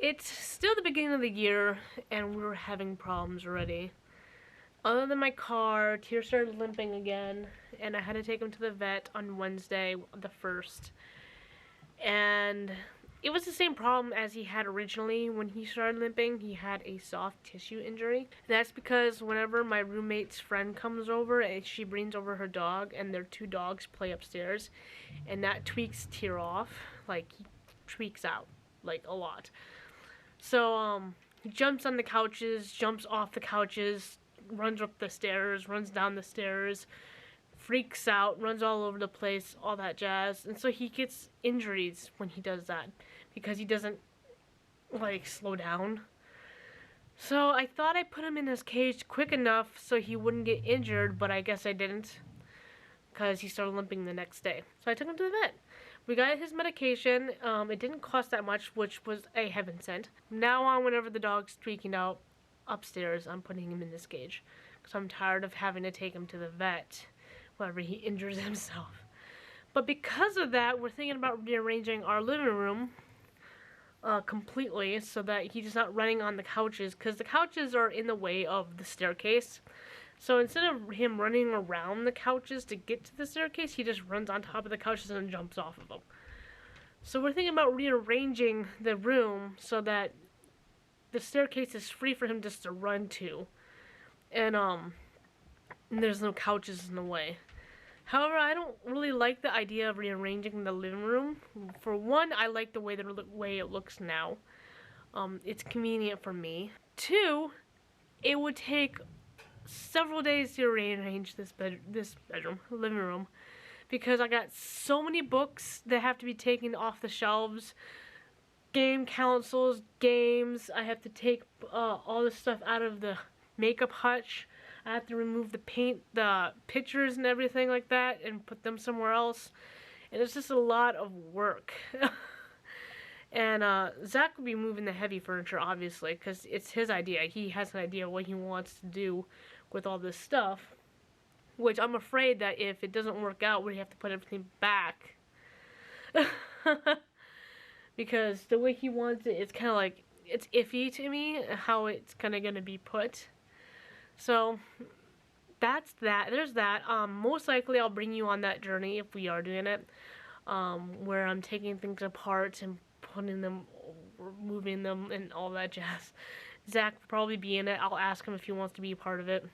It's still the beginning of the year, and we were having problems already. Other than my car, Tyr started limping again, and I had to take him to the vet on Wednesday, the 1st. And it was the same problem as he had originally when he started limping. He had a soft tissue injury. And that's because whenever my roommate's friend comes over, and she brings over her dog, and their 2 dogs play upstairs, and that tweaks Tyr off. Like, he tweaks out, like, a lot. So, he jumps on the couches, jumps off the couches, runs up the stairs, runs down the stairs, freaks out, runs all over the place, all that jazz. And so he gets injuries when he does that because he doesn't, like, slow down. So I thought I put him in his cage quick enough so he wouldn't get injured, but I guess I didn't because he started limping the next day. So I took him to the vet. We got his medication. It didn't cost that much, which was a heaven sent. Now on, whenever the dog's tweaking out upstairs, I'm putting him in this cage because I'm tired of having to take him to the vet whenever he injures himself. But because of that, we're thinking about rearranging our living room completely so that he's not running on the couches, because the couches are in the way of the staircase. So instead of him running around the couches to get to the staircase, he just runs on top of the couches and jumps off of them. So we're thinking about rearranging the room so that the staircase is free for him just to run to. And there's no couches in the way. However, I don't really like the idea of rearranging the living room. For one, I like the way it looks now. It's convenient for me. 2, it would take several days to rearrange this living room, because I got so many books that have to be taken off the shelves. Game consoles, games. I have to take all the stuff out of the makeup hutch. I have to remove the paint, the pictures and everything like that, and put them somewhere else. And it's just a lot of work. And Zach will be moving the heavy furniture, obviously, because it's his idea. He has an idea what he wants to do with all this stuff. Which I'm afraid that if it doesn't work out, we have to put everything back. Because the way he wants it, it's kind of like, it's iffy to me how it's kind of going to be put. So that's that. There's that. Most likely I'll bring you on that journey if we are doing it, where I'm taking things apart and putting them, moving them, and all that jazz. Zach will probably be in it. I'll ask him if he wants to be a part of it.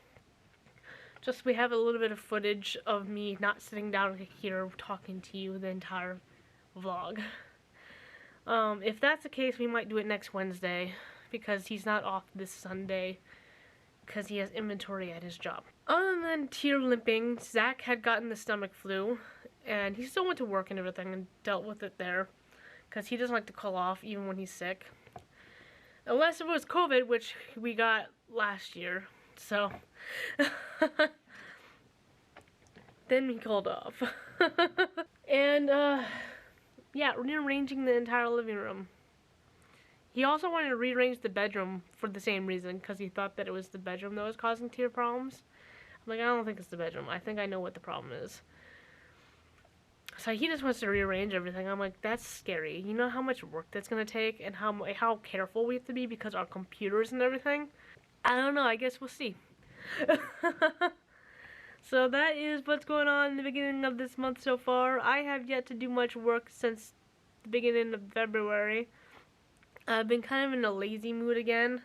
Just we have a little bit of footage of me not sitting down here talking to you the entire vlog. If that's the case, we might do it next Wednesday, because he's not off this Sunday, because he has inventory at his job. Other than Tyr limping, Zach had gotten the stomach flu, and he still went to work and everything and dealt with it there, because he doesn't like to call off even when he's sick. Unless it was COVID, which we got last year, so then he called off. And yeah, rearranging the entire living room. He also wanted to rearrange the bedroom for the same reason, because he thought that it was the bedroom that was causing Tyr problems. I'm like, I don't think it's the bedroom. I think I know what the problem is. So he just wants to rearrange everything. I'm like, that's scary. You know how much work that's going to take, and how careful we have to be because our computers and everything? I don't know. I guess we'll see. So that is what's going on in the beginning of this month so far. I have yet to do much work since the beginning of February. I've been kind of in a lazy mood again.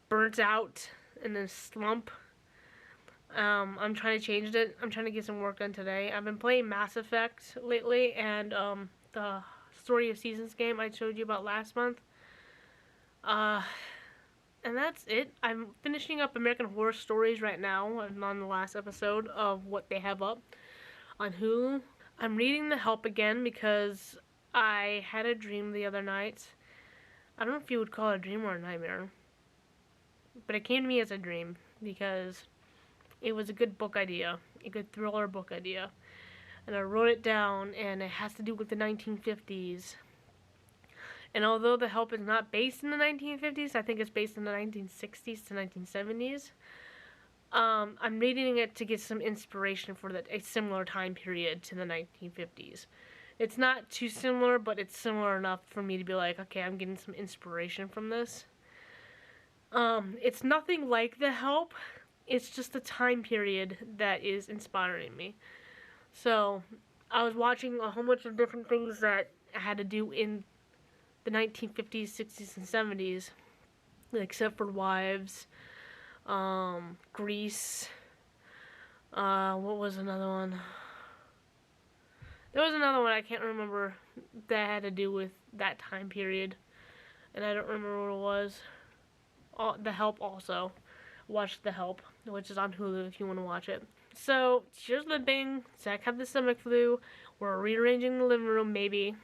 Burnt out, in a slump. I'm trying to change it. I'm trying to get some work done today. I've been playing Mass Effect lately, and the Story of Seasons game I showed you about last month. And that's it. I'm finishing up American Horror Stories right now. I'm on the last episode of what they have up on Hulu. I'm reading The Help again because I had a dream the other night. I don't know if you would call it a dream or a nightmare, but it came to me as a dream because it was a good book idea, a good thriller book idea. And I wrote it down, and it has to do with the 1950s. And although The Help is not based in the 1950s, I think it's based in the 1960s to 1970s. I'm reading it to get some inspiration for a similar time period to the 1950s. It's not too similar, but it's similar enough for me to be like, okay, I'm getting some inspiration from this. It's nothing like The Help. It's just the time period that is inspiring me. So, I was watching a whole bunch of different things that had to do in the 1950s, 60s, and 70s. Like Stepford Wives, Grease, what was another one? There was another one I can't remember that had to do with that time period. And I don't remember what it was. The Help also. Watched The Help, which is on Hulu if you want to watch it. So, cheers limping. Zach had the stomach flu. We're rearranging the living room, maybe.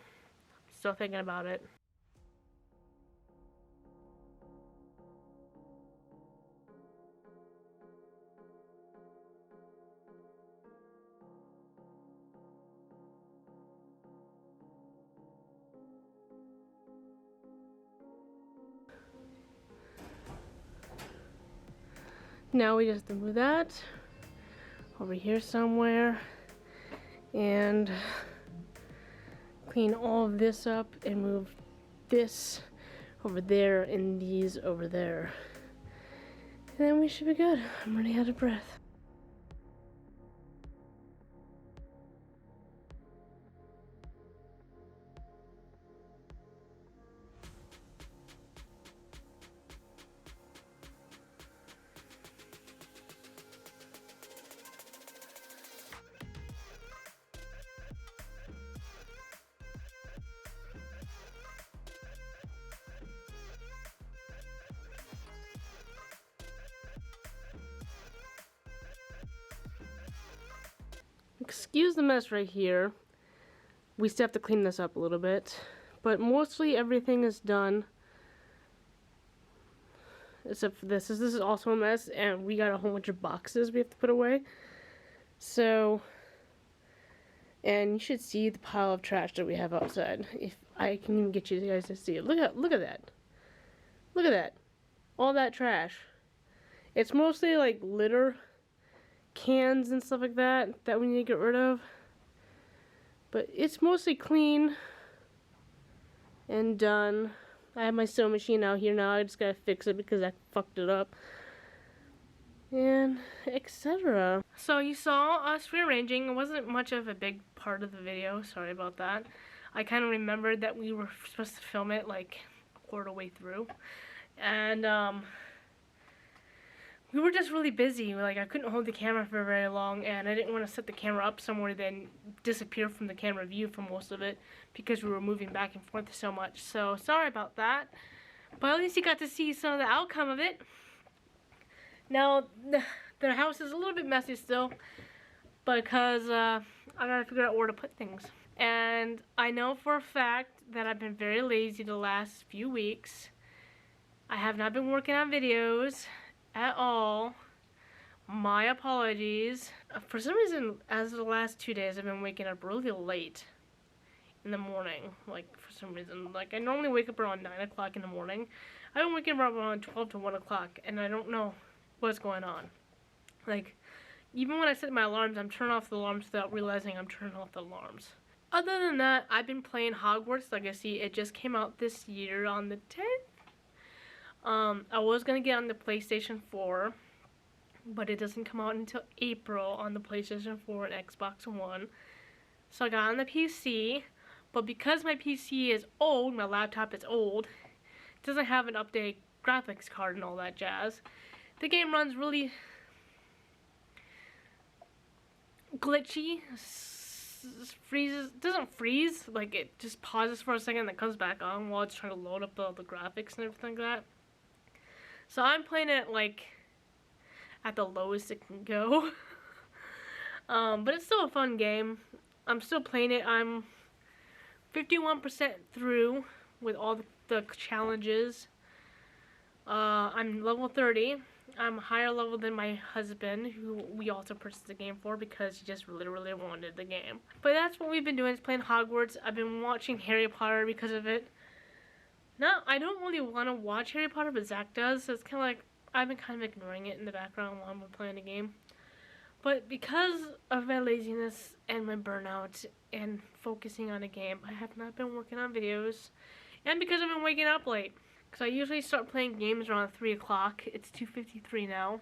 Still thinking about it. Now we just have to move that over here somewhere and clean all of this up and move this over there and these over there. And then we should be good. I'm running out of breath. Excuse the mess right here. We still have to clean this up a little bit, but mostly everything is done. Except for this. This is also a mess, and we got a whole bunch of boxes we have to put away. So, and you should see the pile of trash that we have outside. If I can even get you guys to see it. Look at that. Look at that. All that trash. It's mostly like litter, cans and stuff like that we need to get rid of. But it's mostly clean and done. I have my sewing machine out here now. I just gotta fix it because I fucked it up. And etc. So you saw us rearranging. It wasn't much of a big part of the video. Sorry about that. I kind of remembered that we were supposed to film it like a quarter way through. And we were just really busy. Like, I couldn't hold the camera for very long, and I didn't want to set the camera up somewhere then disappear from the camera view for most of it because we were moving back and forth so much. So, sorry about that. But at least you got to see some of the outcome of it. Now, the house is a little bit messy still because I gotta figure out where to put things. And I know for a fact that I've been very lazy the last few weeks. I have not been working on videos at all. My apologies. For some reason, as of the last 2 days, I've been waking up really late in the morning. Like, for some reason. Like, I normally wake up around 9 o'clock in the morning. I've been waking up around 12 to 1 o'clock, and I don't know what's going on. Like, even when I set my alarms, I'm turning off the alarms without realizing I'm turning off the alarms. Other than that, I've been playing Hogwarts Legacy. It just came out this year on the 10th. I was gonna get on the PlayStation 4, but it doesn't come out until April on the PlayStation 4 and Xbox One. So I got on the PC, but because my PC is old, my laptop is old, it doesn't have an updated graphics card and all that jazz. The game runs really glitchy, freezes, doesn't freeze, like it just pauses for a second and then comes back on while it's trying to load up all the graphics and everything like that. So I'm playing it like at the lowest it can go. But it's still a fun game. I'm still playing it. I'm 51% through with all the challenges. I'm level 30. I'm higher level than my husband, who we also purchased the game for because he just literally wanted the game. But that's what we've been doing, is playing Hogwarts. I've been watching Harry Potter because of it. Now, I don't really want to watch Harry Potter, but Zach does, so it's kind of like, I've been kind of ignoring it in the background while I'm playing the game. But because of my laziness and my burnout and focusing on a game, I have not been working on videos. And because I've been waking up late. Because I usually start playing games around 3 o'clock. It's 2:53 now.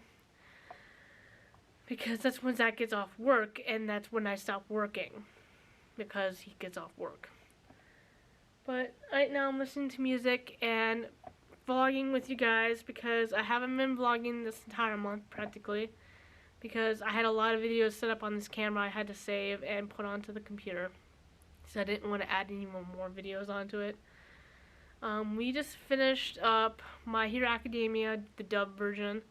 Because that's when Zach gets off work, and that's when I stop working. Because he gets off work. But right now I'm listening to music and vlogging with you guys because I haven't been vlogging this entire month practically. Because I had a lot of videos set up on this camera I had to save and put onto the computer. So I didn't want to add any more videos onto it. We just finished up My Hero Academia, the dub version.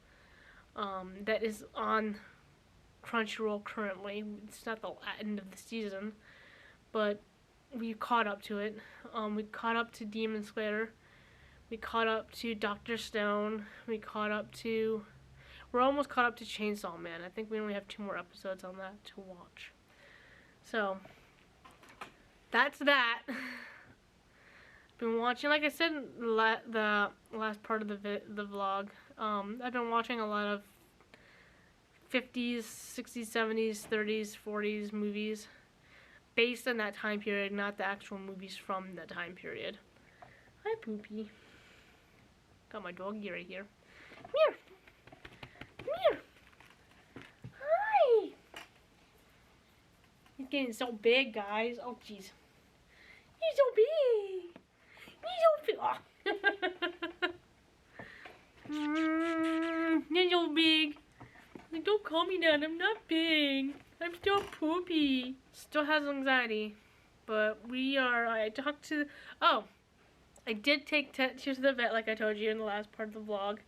That is on Crunchyroll currently. It's not the end of the season, but we caught up to it. We caught up to Demon Slayer. We caught up to Dr. Stone. We're almost caught up to Chainsaw Man. I think we only have 2 more episodes on that to watch. So, that's that. Been watching, like I said in the last part of the vlog, I've been watching a lot of 50s, 60s, 70s, 30s, 40s movies based on that time period, not the actual movies from that time period. Hi, Poopy. Got my doggy right here. Come here. Come here. Hi. He's getting so big, guys. Oh, jeez. He's so big. He's so big. Oh. You're so big. Like, don't call me that. I'm not big. I'm still Poopy. Still has anxiety. But I talked to, I did take Tears to the vet like I told you in the last part of the vlog.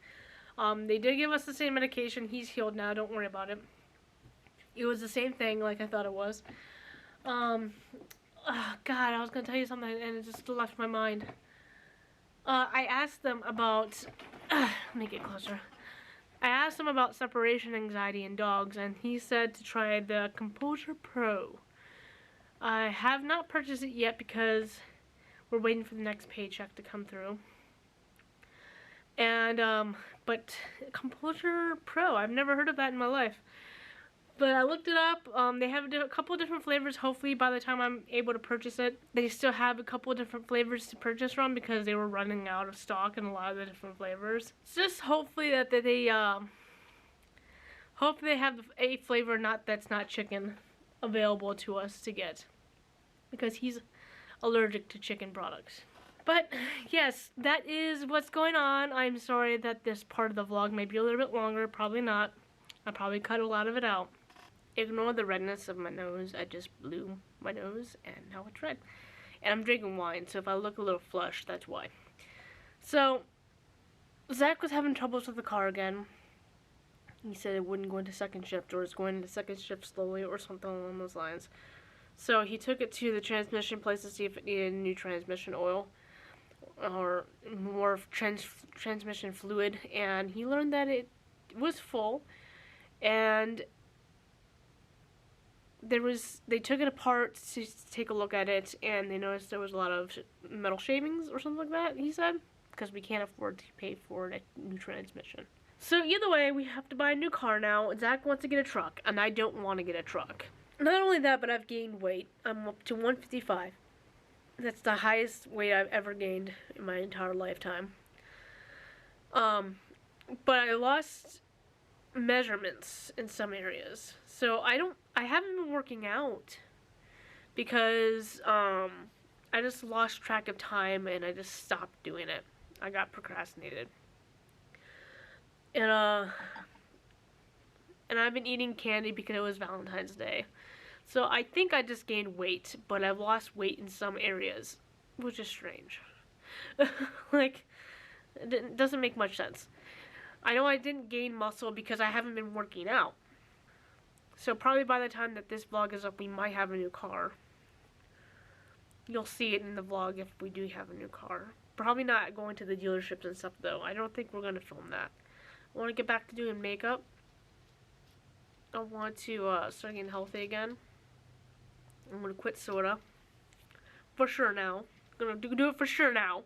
They did give us the same medication. He's healed now. Don't worry about it. It was the same thing like I thought it was. Oh, God, I was going to tell you something and it just left my mind. I asked them about, let me get closer. I asked him about separation anxiety in dogs, and he said to try the Composure Pro. I have not purchased it yet because we're waiting for the next paycheck to come through. And, but Composure Pro, I've never heard of that in my life. But I looked it up. They have a couple of different flavors. Hopefully by the time I'm able to purchase it, they still have a couple of different flavors to purchase from because they were running out of stock in a lot of the different flavors. It's just hopefully that they hopefully they have a flavor that's not chicken available to us to get because he's allergic to chicken products. But yes, that is what's going on. I'm sorry that this part of the vlog may be a little bit longer. Probably not. I probably cut a lot of it out. Ignore the redness of my nose. I just blew my nose and now it's red. And I'm drinking wine, so if I look a little flushed, that's why. So, Zach was having troubles with the car again. He said it wouldn't go into second shift, or it's going into second shift slowly, or something along those lines. So he took it to the transmission place to see if it needed a new transmission oil, or more transmission fluid, and he learned that it was full, and they took it apart to take a look at it, and they noticed there was a lot of metal shavings or something like that, he said, because we can't afford to pay for a new transmission. So either way, we have to buy a new car now. Zach wants to get a truck, and I don't want to get a truck. Not only that, but I've gained weight. I'm up to 155. That's the highest weight I've ever gained in my entire lifetime. But I lost measurements in some areas. So I haven't been working out because I just lost track of time and I just stopped doing it. I got procrastinated. And I've been eating candy because it was Valentine's Day. So I think I just gained weight, but I've lost weight in some areas, which is strange. Like, it doesn't make much sense. I know I didn't gain muscle because I haven't been working out. So probably by the time that this vlog is up, we might have a new car. You'll see it in the vlog if we do have a new car. Probably not going to the dealerships and stuff though. I don't think we're going to film that. I want to get back to doing makeup. I want to start getting healthy again. I'm going to quit soda. For sure now. I'm going to do it for sure now.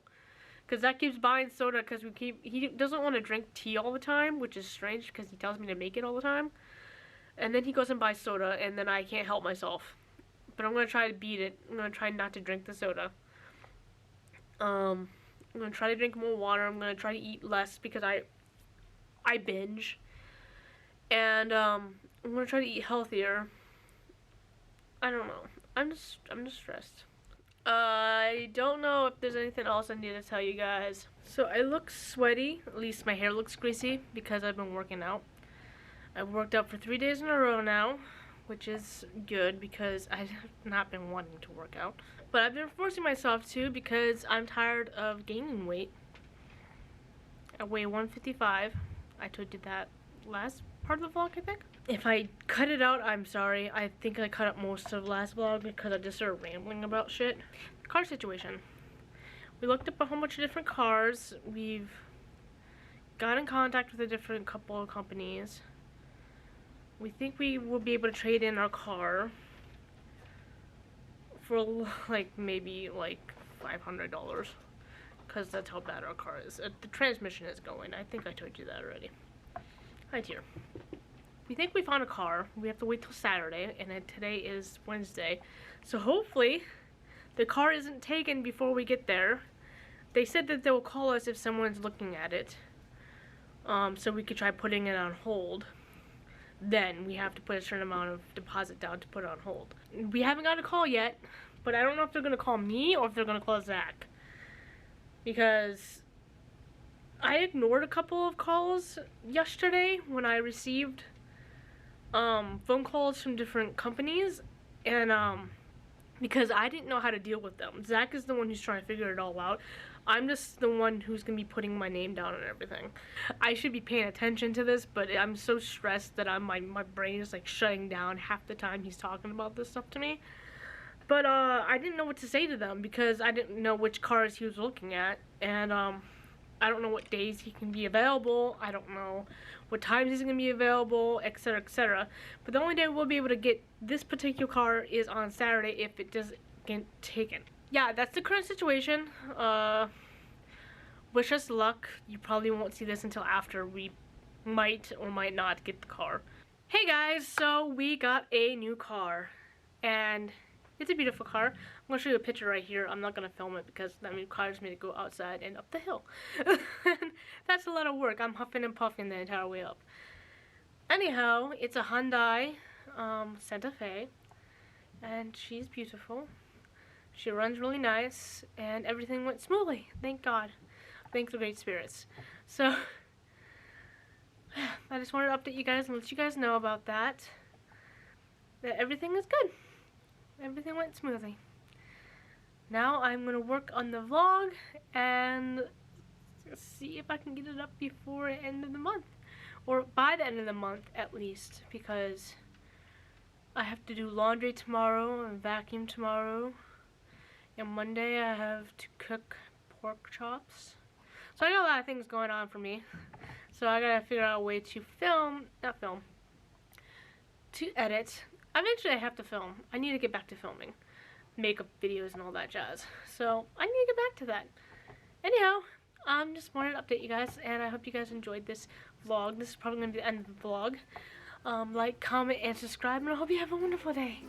Because that keeps buying soda because he doesn't want to drink tea all the time, which is strange because he tells me to make it all the time. And then he goes and buys soda, and then I can't help myself. But I'm going to try to beat it. I'm going to try not to drink the soda. I'm going to try to drink more water. I'm going to try to eat less because I binge. And I'm going to try to eat healthier. I don't know. I'm just stressed. I don't know if there's anything else I need to tell you guys. So I look sweaty. At least my hair looks greasy because I've been working out. I've worked out for 3 days in a row now, which is good because I have not been wanting to work out. But I've been forcing myself to because I'm tired of gaining weight. I weigh 155. I told you that last part of the vlog, I think. If I cut it out, I'm sorry. I think I cut up most of the last vlog because I just started rambling about shit. Car situation. We looked up a whole bunch of different cars. We've got in contact with a different couple of companies. We think we will be able to trade in our car for like maybe like $500 because that's how bad our car is. The transmission is going. I think I told you that already. Right here. We think we found a car. We have to wait till Saturday, and then today is Wednesday. So hopefully the car isn't taken before we get there. They said that they will call us if someone's looking at it, so we could try putting it on hold. Then we have to put a certain amount of deposit down to put it on hold. We haven't got a call yet, but I don't know if they're going to call me or if they're going to call Zach. Because I ignored a couple of calls yesterday when I received phone calls from different companies, and because I didn't know how to deal with them. Zach is the one who's trying to figure it all out. I'm just the one who's gonna be putting my name down and everything. I should be paying attention to this, but I'm so stressed that my brain is like shutting down half the time he's talking about this stuff to me. But I didn't know what to say to them because I didn't know which cars he was looking at, and I don't know what days he can be available. I don't know what times he's going to be available, etc., etc. But the only day we'll be able to get this particular car is on Saturday if it does get taken. Yeah, that's the current situation. Wish us luck. You probably won't see this until after we might or might not get the car. Hey guys, so we got a new car. And it's a beautiful car. I'm going to show you a picture right here. I'm not going to film it because that requires me to go outside and up the hill. That's a lot of work. I'm huffing and puffing the entire way up. Anyhow, it's a Hyundai Santa Fe. And she's beautiful. She runs really nice. And everything went smoothly. Thank God. Thanks the great spirits. So, I just wanted to update you guys and let you guys know about that. That everything is good. Everything went smoothly. Now I'm going to work on the vlog and see if I can get it up before the end of the month. Or by the end of the month at least, because I have to do laundry tomorrow and vacuum tomorrow. And Monday I have to cook pork chops. So I got a lot of things going on for me. So I gotta figure out a way to to edit. Eventually I have to film. I need to get back to filming. Makeup videos and all that jazz. So I need to get back to that. Anyhow, just wanted to update you guys, and I hope you guys enjoyed this vlog. This is probably going to be the end of the vlog. Like, comment, and subscribe, and I hope you have a wonderful day.